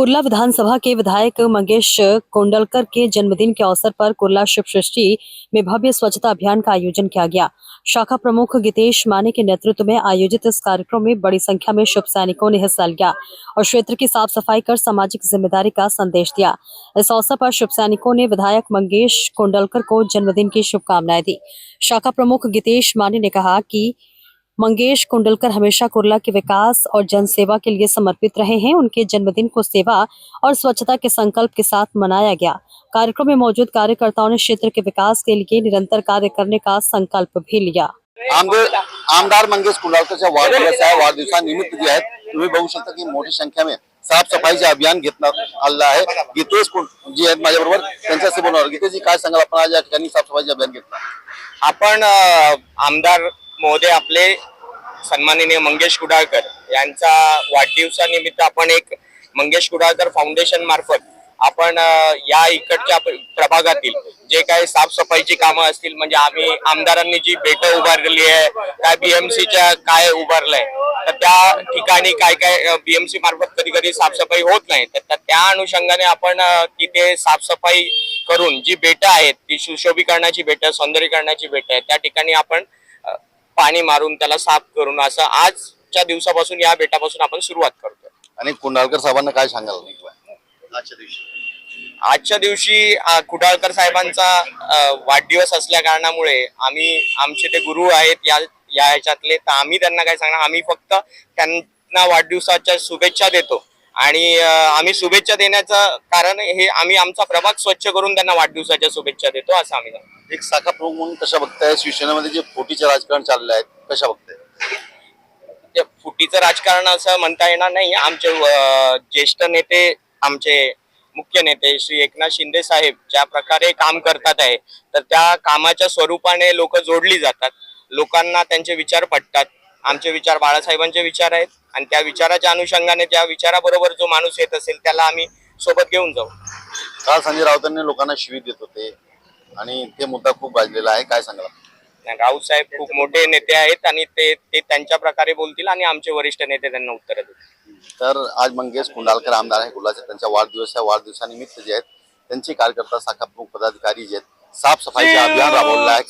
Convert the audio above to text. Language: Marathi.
कुर्ला विधानसभा के विधायक मंगेश कोंडलकर के जन्मदिन के अवसर पर कुर्ला शिव सृष्टि में भव्य स्वच्छता अभियान का आयोजन किया गया। शाखा प्रमुख गीतेश माने के नेतृत्व में आयोजित इस कार्यक्रम में बड़ी संख्या में शिव सैनिकों ने हिस्सा लिया और क्षेत्र की साफ सफाई कर सामाजिक जिम्मेदारी का संदेश दिया। इस अवसर पर शिव सैनिकों ने विधायक मंगेश कोंडलकर को जन्मदिन की शुभकामनाएं दी। शाखा प्रमुख गीतेश माने ने कहा कि मंगेश कुंडलकर हमेशा कुर्ला के विकास और जनसेवा के लिए समर्पित रहे हैं। उनके जन्मदिन को सेवा और स्वच्छता के संकल्प के साथ मनाया गया। कार्यक्रम में मौजूद कार्यकर्ताओं ने क्षेत्र के विकास के लिए निरंतर कार्य करने का संकल्प भी लिया। आमदार मंगेश कुंडलकरच्या वाढदिवस आहे, वाढदिवसानिमित्त जे आहेत तुम्ही बघू शकता की मोठी संख्या में साफ सफाईचे अभियान घेतलं आलं आहे। गीतेश जी आहेत माझ्याबरोबर, त्यांच्याशी बोलणार। गीतेशजी काय सांगाल, आपण आज या ठिकाणी साफ सफाईचे अभियान घेतलं? आपण आमदार महोदय आपले सन्माननीय मंगेश कुडाळकर यांचा वाढदिवसानिमित्त आपण एक मंगेश कुडाळकर फाउंडेशन मार्फत आपण या इकडच्या प्रभागातील जे काही साफसफाईची कामं असतील, म्हणजे आम्ही आमदारांनी जी बेट उभारलेली आहे, त्या बीएमसीच्या काय उभारलंय, तर त्या ठिकाणी काय काय बीएमसी मार्फत कधी कधी साफसफाई होत नाही, तर त्या अनुषंगाने आपण तिथे साफसफाई करून जी बेट आहेत ती सुशोभीकरणाची बेट, सौंदर्यीकरणाची बेट आहे, त्या ठिकाणी आपण पाणी मारून त्याला साफ करून असं आजच्या दिवसापासून या बेटापासून आपण सुरुवात करतोय। आणि कुंडलकर साहेबांना काय सांगाल आजच्या दिवशी कुडाळकर साहेबांचा वाढदिवस असल्या कारणामुळे आम्ही आमचे ते गुरु आहेत या ह्याच्यातले, तर आम्ही त्यांना काय सांगणार, आम्ही फक्त त्यांना वाढदिवसाच्या शुभेच्छा देतो आणि आम्ही शुभेच्छा देण्याचं कारण हे आम्ही आमचा प्रभाग स्वच्छ करून त्यांना वाढदिवसाच्या शुभेच्छा देतो असं आम्ही सांगतो। एक शाखा प्रमुख म्हणून कशा बघताय शिवसेनेमध्ये जे फुटीचे राजकारण चालले आहेत, कशा बघताय? फुटीचं राजकारण असं म्हणता येणार नाही। आमचे ज्येष्ठ नेते, आमचे मुख्य नेते श्री एकनाथ शिंदे साहेब ज्या प्रकारे काम करतात आहे, तर त्या कामाच्या स्वरूपाने लोक जोडली जातात, लोकांना त्यांचे विचार पटतात। आमचे विचार बाळासाहेबांचे विचार आहेत आणि त्या विचाराच्या अनुषंगाने त्या विचाराबरोबर जो माणूस येत असेल त्याला आम्ही सोबत घेऊन जाऊ। काल संजय राऊतांनी लोकांना शिवी देत होते आणि ते मुद्दा खूप गाजलेला आहे, काय सांगाल? राऊत साहेब खूप मोठे नेते आहेत आणि ते त्यांच्या प्रकारे बोलतील आणि आमचे वरिष्ठ नेते त्यांना उत्तर देतील। तर आज मंगेश कुंडलकर आमदार आहे कुर्लाचे, त्यांचा वाढदिवस आहे। वाढदिवसानिमित्त जे आहेत त्यांचे कार्यकर्ता, शाखा प्रमुख, पदाधिकारी जे आहेत साफसफाईचे अभियान राबवलं आहे।